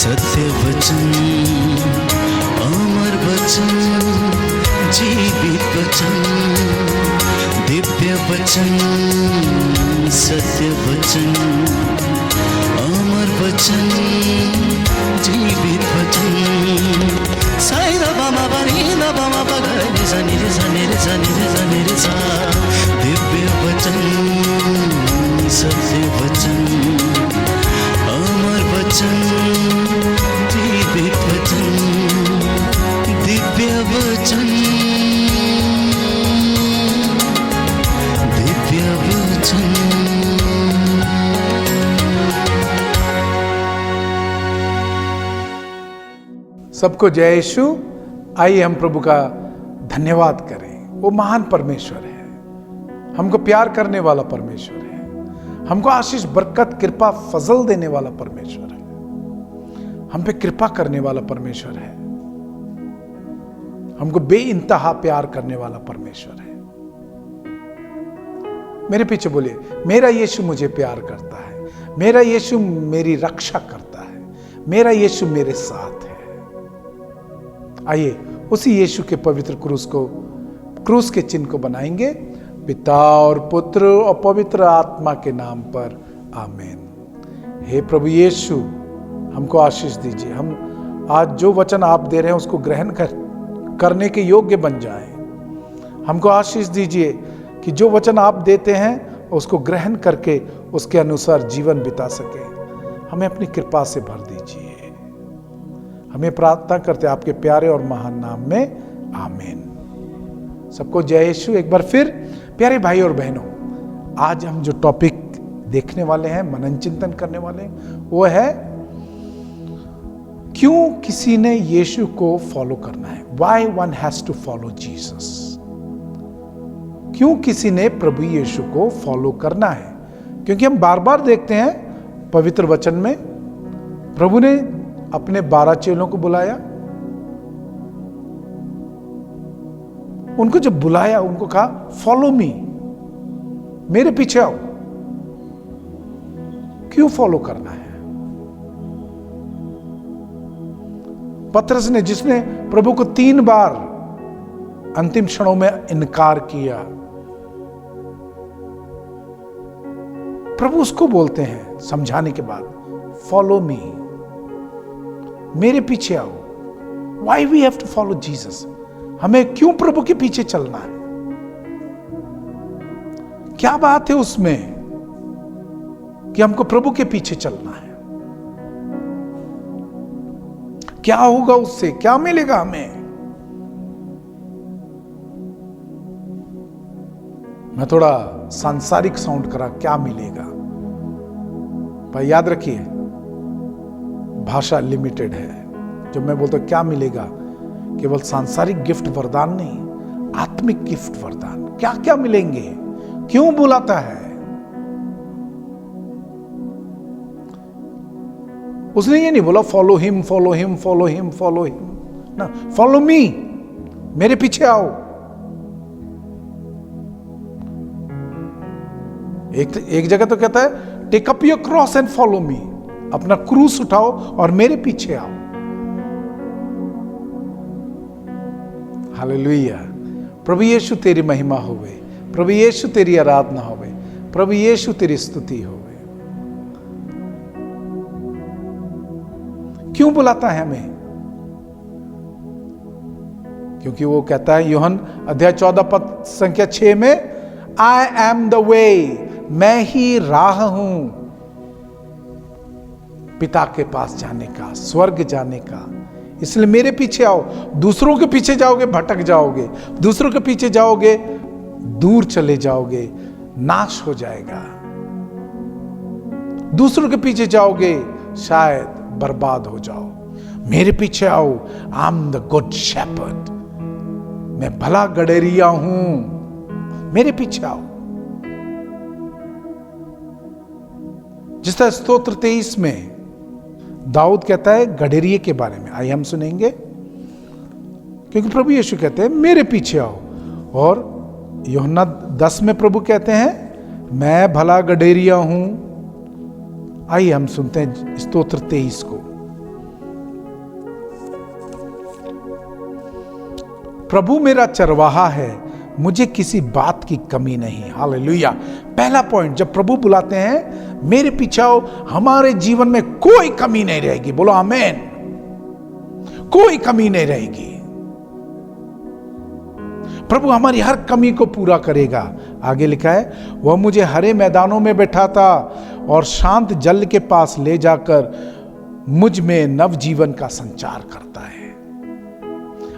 सत्य वचन, अमर वचन, जीवित वचन, दिव्य वचन, सत्य वचन, अमर वचन, जीवित वचन। साई दा बामा बनी दा बामा बगरे रे सा नी रे सा नी रे सा नी रे सा नी रे सा। दिव्य वचन, सत्य वचन, अमर वचन, जीवित वचन, दिव्य वचन, दिव्य वचन। सबको जय यीशु। आइए हम प्रभु का धन्यवाद करें। वो महान परमेश्वर है, हमको प्यार करने वाला परमेश्वर है, हमको आशीष, बरकत, कृपा, फजल देने वाला परमेश्वर है, हम पे कृपा करने वाला परमेश्वर है, हमको बेइंतहा प्यार करने वाला परमेश्वर है। मेरे पीछे बोलिए, मेरा यीशु मुझे प्यार करता है, मेरा यीशु मेरी रक्षा करता है, मेरा यीशु मेरे साथ है। आइए उसी यीशु के पवित्र क्रूस के चिन्ह को बनाएंगे। पिता और पुत्र और पवित्र आत्मा के नाम पर आमीन। हे प्रभु यीशु, हमको आशीष दीजिए। हम आज जो वचन आप दे रहे हैं उसको ग्रहण करने के योग्य बन जाएं। हमको आशीष दीजिए कि जो वचन आप देते हैं उसको ग्रहण करके उसके अनुसार जीवन बिता सके। हमें अपनी कृपा से भर दीजिए। हमें प्रार्थना करते आपके प्यारे और महान नाम में आमीन। सबको जय यीशु। एक बार फिर प्यारे भाई और बहनों, आज हम जो टॉपिक देखने वाले हैं, मनन चिंतन करने वाले हैं, वो है क्यों किसी ने यीशु को फॉलो करना है। Why one has to follow Jesus? क्यों किसी ने प्रभु यीशु को फॉलो करना है? क्योंकि हम बार बार देखते हैं पवित्र वचन में प्रभु ने अपने 12 चेलों को बुलाया। उनको जब बुलाया, उनको कहा फॉलो मी, मेरे पीछे आओ। क्यों फॉलो करना है? पतरस ने, जिसने प्रभु को 3 बार अंतिम क्षणों में इनकार किया, प्रभु उसको बोलते हैं समझाने के बाद, फॉलो मी, मेरे पीछे आओ। Why we have to follow Jesus? हमें क्यों प्रभु के पीछे चलना है? क्या बात है उसमें कि हमको प्रभु के पीछे चलना है? क्या होगा उससे? क्या मिलेगा हमें? मैं थोड़ा सांसारिक साउंड करा, क्या मिलेगा? पर याद रखिए, भाषा लिमिटेड है। जब मैं बोलता हूं क्या मिलेगा, केवल सांसारिक गिफ्ट वरदान नहीं, आत्मिक गिफ्ट वरदान। क्या क्या मिलेंगे? क्यों बुलाता है? उसने ये नहीं बोला follow him, follow him, follow him, follow him ना, फॉलो मी, मेरे पीछे आओ। एक जगह तो कहता है take up your cross and follow me, अपना क्रूस उठाओ और मेरे पीछे आओ। हालेलुया। प्रभु यीशु तेरी महिमा होवे, प्रभु यीशु तेरी आराधना होवे, प्रभु यीशु तेरी स्तुति होवे। क्यों बुलाता है हमें? क्योंकि वो कहता है यूहन्ना अध्याय 14 पद संख्या 6 में, आई एम द वे, मैं ही राह हूं पिता के पास जाने का, स्वर्ग जाने का। इसलिए मेरे पीछे आओ। दूसरों के पीछे जाओगे भटक जाओगे, दूसरों के पीछे जाओगे दूर चले जाओगे, नाश हो जाएगा। दूसरों के पीछे जाओगे शायद बर्बाद हो जाओ। मेरे पीछे आओ। I am the good shepherd, मैं भला गडेरिया हूं, मेरे पीछे आओ। जिस तरह स्तोत्र 23 में दाऊद कहता है गडेरिये के बारे में, आइए हम सुनेंगे। क्योंकि प्रभु यीशु कहते हैं मेरे पीछे आओ, और यूहन्ना 10 में प्रभु कहते हैं मैं भला गडेरिया हूं। आइए हम सुनते हैं स्तोत्र 23 को। प्रभु मेरा चरवाहा है, मुझे किसी बात की कमी नहीं। हालेलुया। पहला पॉइंट, जब प्रभु बुलाते हैं मेरे पीछे आओ, हमारे जीवन में कोई कमी नहीं रहेगी। बोलो आमीन। कोई कमी नहीं रहेगी। प्रभु हमारी हर कमी को पूरा करेगा। आगे लिखा है, वह मुझे हरे मैदानों में बैठाता और शांत जल के पास ले जाकर मुझ में नवजीवन का संचार करता है।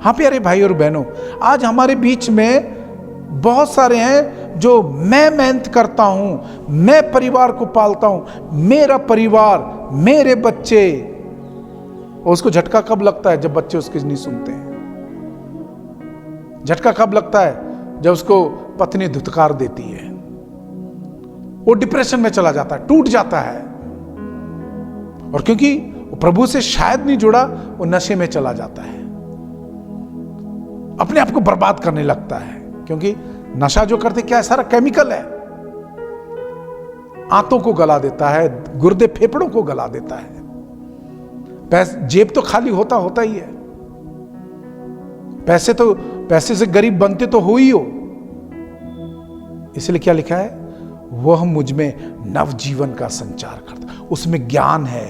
हाँ प्यारे भाई और बहनों, आज हमारे बीच में बहुत सारे हैं जो मैं मेहनत करता हूं, मैं परिवार को पालता हूं, मेरा परिवार, मेरे बच्चे। उसको झटका कब लगता है? जब बच्चे उसकी नहीं सुनते हैं। झटका कब लगता है? जब उसको पत्नी धुतकार देती है, वो डिप्रेशन में चला जाता है, टूट जाता है। और क्योंकि वो प्रभु से शायद नहीं जुड़ा, वो नशे में चला जाता है, अपने आप को बर्बाद करने लगता है। क्योंकि नशा जो करते क्या है, सारा केमिकल है, आंतों को गला देता है, गुर्दे फेफड़ों को गला देता है। जेब तो खाली होता ही है। पैसे से गरीब बनते तो हो ही हो। इसलिए क्या लिखा है? वह मुझ में नवजीवन का संचार करता, उसमें ज्ञान है,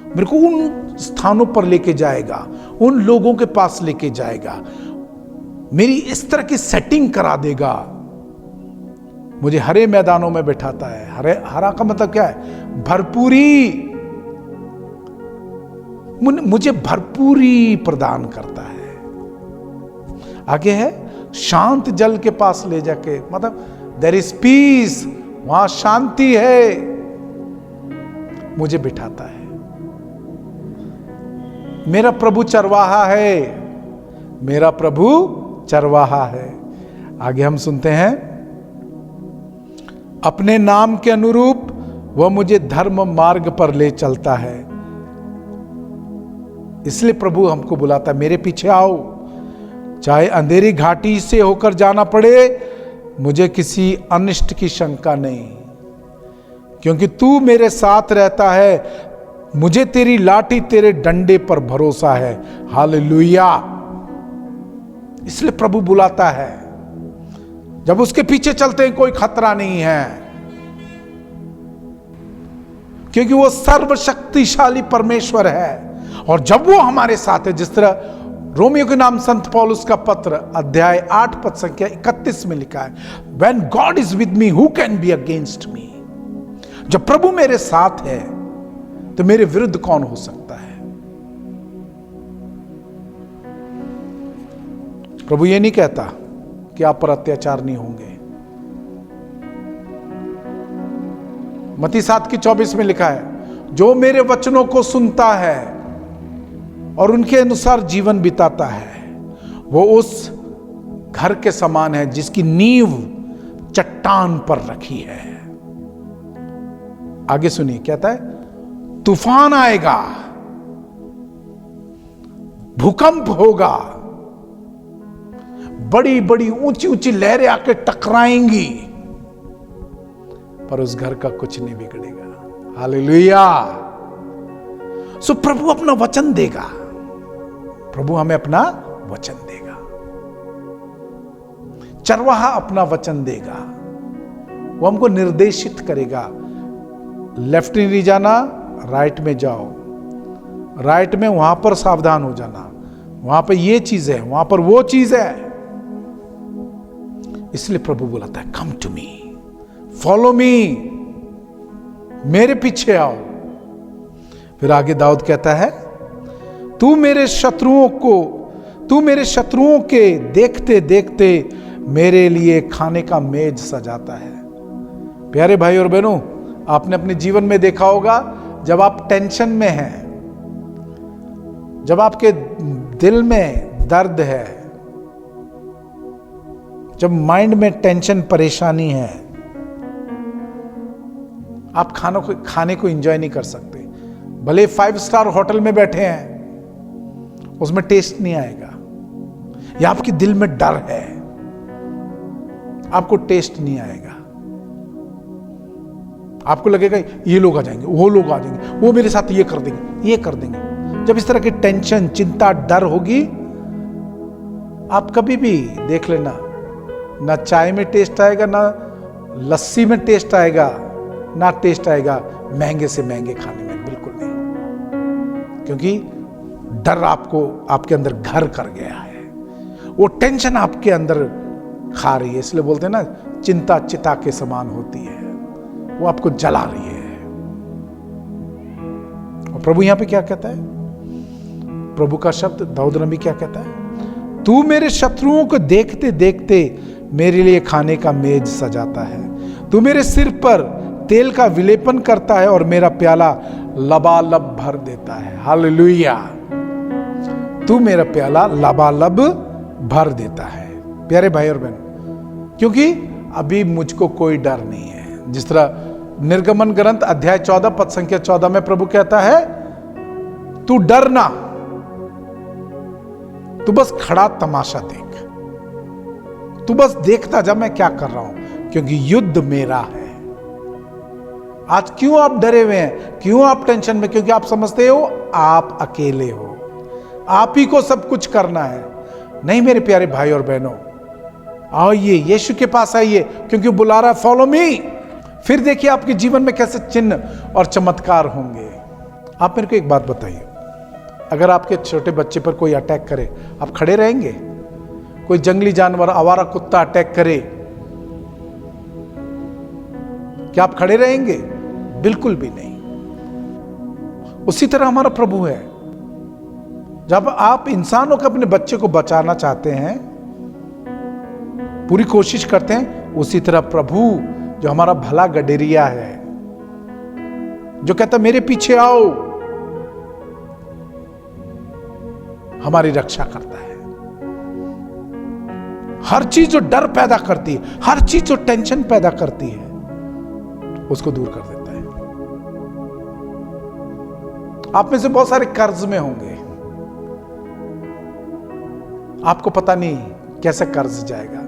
मेरे को उन स्थानों पर लेके जाएगा, उन लोगों के पास लेके जाएगा, मेरी इस तरह की सेटिंग करा देगा। मुझे हरे मैदानों में बैठाता है। हरा का मतलब क्या है? भरपूरी। मुझे भरपूरी प्रदान करता है। आगे है, शांत जल के पास ले जाके, मतलब देयर इज पीस, वहां शांति है, मुझे बिठाता है। मेरा प्रभु चरवाहा है, मेरा प्रभु चरवाहा है। आगे हम सुनते हैं, अपने नाम के अनुरूप वह मुझे धर्म मार्ग पर ले चलता है। इसलिए प्रभु हमको बुलाता है, मेरे पीछे आओ, चाहे अंधेरी घाटी से होकर जाना पड़े, मुझे किसी अनिष्ट की शंका नहीं, क्योंकि तू मेरे साथ रहता है। मुझे तेरी लाठी, तेरे डंडे पर भरोसा है। हालेलुया। इसलिए प्रभु बुलाता है। जब उसके पीछे चलते हैं कोई खतरा नहीं है, क्योंकि वो सर्वशक्तिशाली परमेश्वर है। और जब वो हमारे साथ है, जिस तरह रोमियो के नाम संत पौलुस का पत्र अध्याय 8 पद संख्या 31 में लिखा है, When God is with me, who can be against me? जब प्रभु मेरे साथ है तो मेरे विरुद्ध कौन हो सकता है? प्रभु ये नहीं कहता कि आप पर अत्याचार नहीं होंगे। मत्ती 7:24 में लिखा है, जो मेरे वचनों को सुनता है और उनके अनुसार जीवन बिताता है, वो उस घर के समान है जिसकी नींव चट्टान पर रखी है। आगे सुनिए, कहता है, तूफान आएगा, भूकंप होगा, बड़ी बड़ी ऊंची ऊंची लहरें आके टकराएंगी, पर उस घर का कुछ नहीं बिगड़ेगा। हालेलुया। सो प्रभु अपना वचन देगा, प्रभु हमें अपना वचन देगा। चरवाहा अपना वचन देगा, वो हमको निर्देशित करेगा। लेफ्ट नहीं जाना, राइट में जाओ, राइट में वहां पर सावधान हो जाना, वहां पर ये चीज है, वहां पर वो चीज है। इसलिए प्रभु बुलाता है, come to me, follow me, मेरे पीछे आओ। फिर आगे दाऊद कहता है, तू मेरे शत्रुओं के देखते देखते मेरे लिए खाने का मेज सजाता है। प्यारे भाई और बहनों, आपने अपने जीवन में देखा होगा, जब आप टेंशन में हैं, जब आपके दिल में दर्द है, जब माइंड में टेंशन परेशानी है, आप खाने को एंजॉय नहीं कर सकते। भले 5 स्टार होटल में बैठे हैं, उसमें टेस्ट नहीं आएगा। या आपके दिल में डर है, आपको टेस्ट नहीं आएगा। आपको लगेगा ये लोग आ जाएंगे, वो लोग आ जाएंगे, वो मेरे साथ ये कर देंगे, ये कर देंगे। जब इस तरह की टेंशन, चिंता, डर होगी, आप कभी भी देख लेना, ना चाय में टेस्ट आएगा, ना लस्सी में टेस्ट आएगा, ना टेस्ट आएगा महंगे से महंगे खाने में, बिल्कुल नहीं। क्योंकि डर आपको आपके अंदर घर कर गया है, वो टेंशन आपके अंदर खा रही है। इसलिए बोलते हैं ना, चिंता चिता के समान होती है, वो आपको जला रही है। और प्रभु यहां पे क्या कहता है? प्रभु का शब्द दाऊद नबी क्या कहता है? तू मेरे शत्रुओं को देखते देखते मेरे लिए खाने का मेज सजाता है। तू मेरे सिर पर तेल का विलेपन करता है और मेरा प्याला लबालब भर देता है। हालेलुया। तू मेरा प्याला लबालब भर देता है। प्यारे भाई और बहन, क्योंकि अभी मुझको कोई डर नहीं है। जिस तरह निर्गमन ग्रंथ अध्याय 14 पद संख्या 14 में प्रभु कहता है, तू डर ना, तू बस खड़ा तमाशा देख, तू बस देखता जा मैं क्या कर रहा हूं, क्योंकि युद्ध मेरा है। आज क्यों आप डरे हुए हैं, क्यों आप टेंशन में? क्योंकि आप समझते हो आप अकेले हो, आप ही को सब कुछ करना है। नहीं मेरे प्यारे भाई और बहनों, आइए यीशु के पास आइए, क्योंकि बुला रहा है, फॉलो मी। फिर देखिए आपके जीवन में कैसे चिन्ह और चमत्कार होंगे। आप मेरे को एक बात बताइए, अगर आपके छोटे बच्चे पर कोई अटैक करे, आप खड़े रहेंगे? कोई जंगली जानवर, आवारा कुत्ता अटैक करे, क्या आप खड़े रहेंगे? बिल्कुल भी नहीं। उसी तरह हमारा प्रभु है। जब आप इंसानों के अपने बच्चे को बचाना चाहते हैं, पूरी कोशिश करते हैं, उसी तरह प्रभु जो हमारा भला गडेरिया है, जो कहता मेरे पीछे आओ, हमारी रक्षा करता है। हर चीज जो डर पैदा करती है, हर चीज जो टेंशन पैदा करती है, उसको दूर कर देता है। आप में से बहुत सारे कर्ज में होंगे, आपको पता नहीं कैसे कर्ज जाएगा।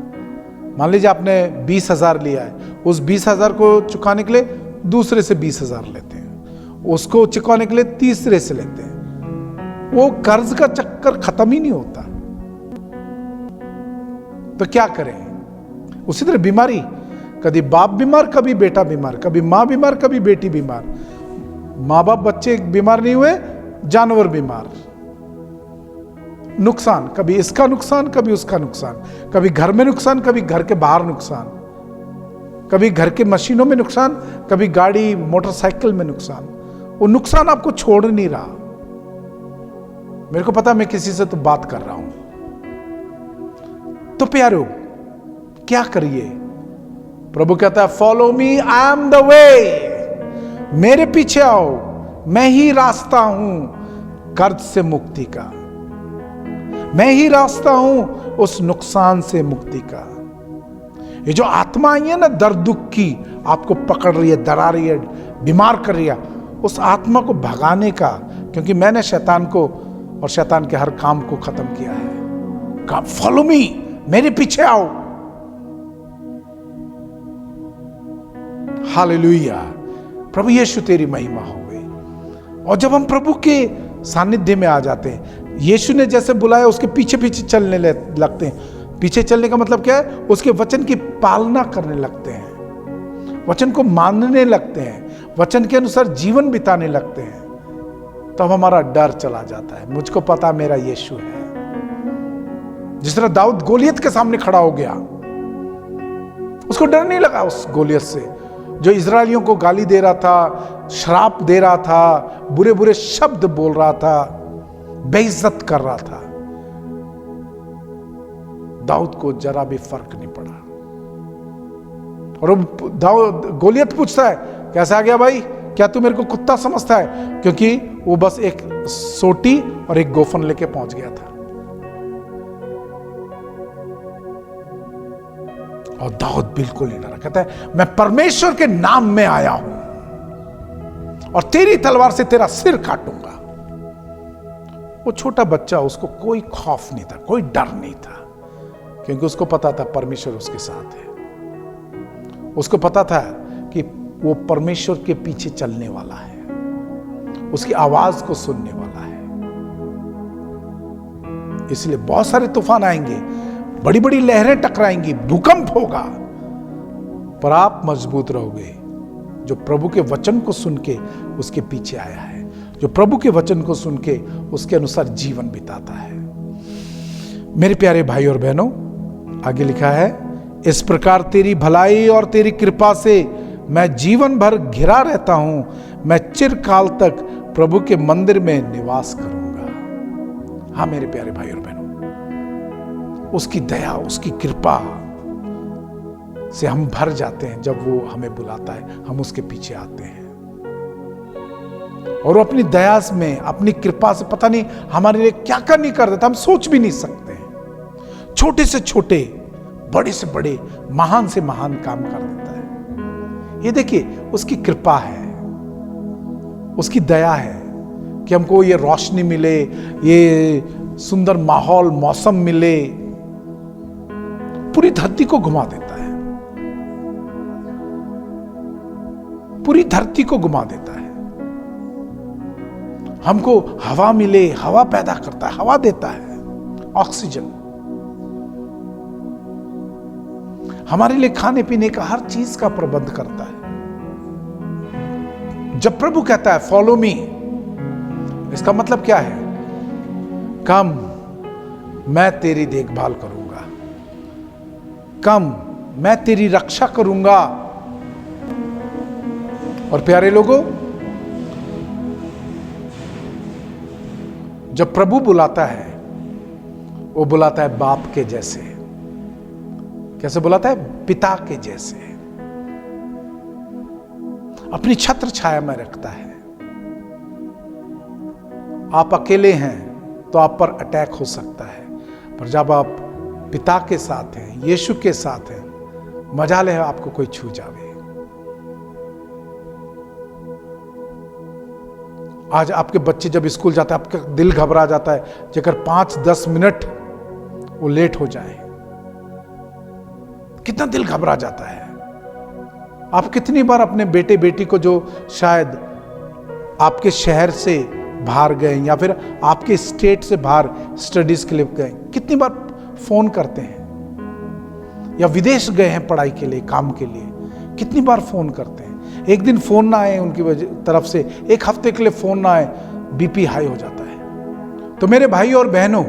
मान लीजिए आपने 20,000 लिया है, उस 20,000 को चुकाने के लिए दूसरे से 20,000 लेते हैं, उसको चुकाने के लिए तीसरे से लेते हैं। वो कर्ज का चक्कर खत्म ही नहीं होता। तो क्या करें? उसी तरह बीमारी, कभी बाप बीमार, कभी बेटा बीमार, कभी मां बीमार, कभी बेटी बीमार। मां बाप बच्चे बीमार नहीं हुए, जानवर बीमार। नुकसान, कभी इसका नुकसान, कभी उसका नुकसान, कभी घर में नुकसान, कभी घर के बाहर नुकसान, कभी घर के मशीनों में नुकसान, कभी गाड़ी मोटरसाइकिल में नुकसान। वो नुकसान आपको छोड़ नहीं रहा। मेरे को पता मैं किसी से तो बात कर रहा हूं। तो प्यारो क्या करिए? प्रभु कहता है follow me, I am the way. मेरे पीछे आओ, मैं ही रास्ता हूं कर्ज से मुक्ति का, मैं ही रास्ता हूं उस नुकसान से मुक्ति का। ये जो आत्मा आई है ना दर्द दुख की, आपको पकड़ रही है, डरा रही है, बीमार कर रही है, उस आत्मा को भगाने का, क्योंकि मैंने शैतान को और शैतान के हर काम को खत्म किया है। कहा फॉलो मी, मेरे पीछे आओ। हालेलुया। प्रभु यीशु तेरी महिमा हो गई। और जब हम प्रभु के सानिध्य में आ जाते हैं, यीशु ने जैसे बुलाया उसके पीछे पीछे चलने लगते हैं। पीछे चलने का मतलब क्या है? उसके वचन की पालना करने लगते हैं, वचन को मानने लगते हैं, वचन के अनुसार जीवन बिताने लगते हैं। तब हमारा डर चला जाता है। मुझको पता मेरा यीशु है। जिस तरह दाऊद गोलियत के सामने खड़ा हो गया, उसको डर नहीं लगा उस गोलियत से जो इजरायलियों को गाली दे रहा था, श्राप दे रहा था, बुरे बुरे शब्द बोल रहा था, बेइज्जत कर रहा था। दाऊद को जरा भी फर्क नहीं पड़ा। और दाऊद गोलियत पूछता है, कैसा आ गया भाई? क्या तू मेरे को कुत्ता समझता है? क्योंकि वो बस एक सोटी और एक गोफन लेके पहुंच गया था। और दाऊद बिल्कुल नहीं डरा, कहता है मैं परमेश्वर के नाम में आया हूं और तेरी तलवार से तेरा सिर काटूंगा। वो छोटा बच्चा, उसको कोई खौफ नहीं था, कोई डर नहीं था, क्योंकि उसको पता था परमेश्वर उसके साथ है। उसको पता था कि वो परमेश्वर के पीछे चलने वाला है, उसकी आवाज को सुनने वाला है। इसलिए बहुत सारे तूफान आएंगे, बड़ी बड़ी लहरें टकराएंगी, भूकंप होगा, पर आप मजबूत रहोगे जो प्रभु के वचन को सुन के उसके पीछे आया है, जो प्रभु के वचन को सुन के उसके अनुसार जीवन बिताता है। मेरे प्यारे भाई और बहनों, आगे लिखा है, इस प्रकार तेरी भलाई और तेरी कृपा से मैं जीवन भर घिरा रहता हूं, मैं चिरकाल तक प्रभु के मंदिर में निवास करूंगा। हाँ मेरे प्यारे भाई और बहनों, उसकी दया, उसकी कृपा से हम भर जाते हैं। जब वो हमें बुलाता है, हम उसके पीछे आते हैं, और अपनी दया में, अपनी कृपा से पता नहीं हमारे लिए क्या क्या नहीं कर देता, हम सोच भी नहीं सकते हैं। छोटे से छोटे, बड़े से बड़े, महान से महान काम कर देता है। ये देखिए, उसकी कृपा है, उसकी दया है कि हमको ये रोशनी मिले, ये सुंदर माहौल, मौसम मिले, पूरी धरती को घुमा देता है, पूरी धरती को घुमा देता है। हमको हवा मिले, हवा पैदा करता है, हवा देता है, ऑक्सीजन, हमारे लिए खाने पीने का हर चीज का प्रबंध करता है। जब प्रभु कहता है फॉलो मी, इसका मतलब क्या है? कम, मैं तेरी देखभाल करूंगा, कम, मैं तेरी रक्षा करूंगा। और प्यारे लोगों, जब प्रभु बुलाता है, वो बुलाता है बाप के जैसे। कैसे बुलाता है? पिता के जैसे, अपनी छत्र छाया में रखता है। आप अकेले हैं तो आप पर अटैक हो सकता है, पर जब आप पिता के साथ हैं, यीशु के साथ हैं, मजाल है आपको कोई छू जावे। आज आपके बच्चे जब स्कूल जाते हैं, आपका दिल घबरा जाता है, जेकर 5-10 मिनट वो लेट हो जाए, कितना दिल घबरा जाता है। आप कितनी बार अपने बेटे बेटी को, जो शायद आपके शहर से बाहर गए या फिर आपके स्टेट से बाहर स्टडीज के लिए गए, कितनी बार फोन करते हैं, या विदेश गए हैं पढ़ाई के लिए, काम के लिए, कितनी बार फोन करते हैं। एक दिन फोन ना आए उनकी तरफ से, एक हफ्ते के लिए फोन ना आए, बीपी हाई हो जाता है। तो मेरे भाई और बहनों,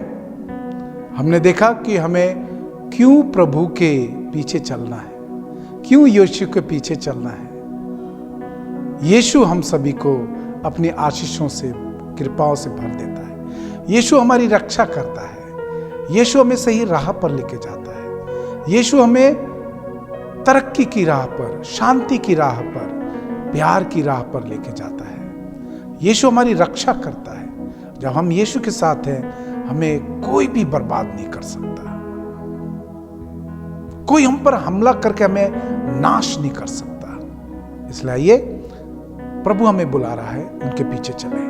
हमने देखा कि हमें क्यों प्रभु के पीछे चलना है, क्यों यीशु के पीछे चलना है। यीशु हम सभी को अपनी आशीषों से, कृपाओं से भर देता है। यीशु हमारी रक्षा करता है। यीशु हमें सही राह पर लेके जाता है। यीशु हमें तरक्की की राह पर, शांति की राह पर, प्यार की राह पर लेके जाता है। यीशु हमारी रक्षा करता है। जब हम यीशु के साथ हैं, हमें कोई भी बर्बाद नहीं कर सकता, कोई हम पर हमला करके हमें नाश नहीं कर सकता। इसलिए आइए, प्रभु हमें बुला रहा है, उनके पीछे चले,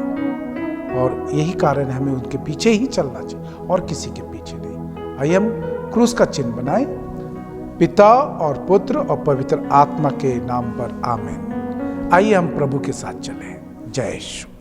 और यही कारण है हमें उनके पीछे ही चलना चाहिए और किसी के पीछे नहीं। आइए हम क्रूस का चिन्ह बनाएं। पिता और पुत्र और पवित्र आत्मा के नाम पर आमीन। आइए हम प्रभु के साथ चलें। जय यीशु।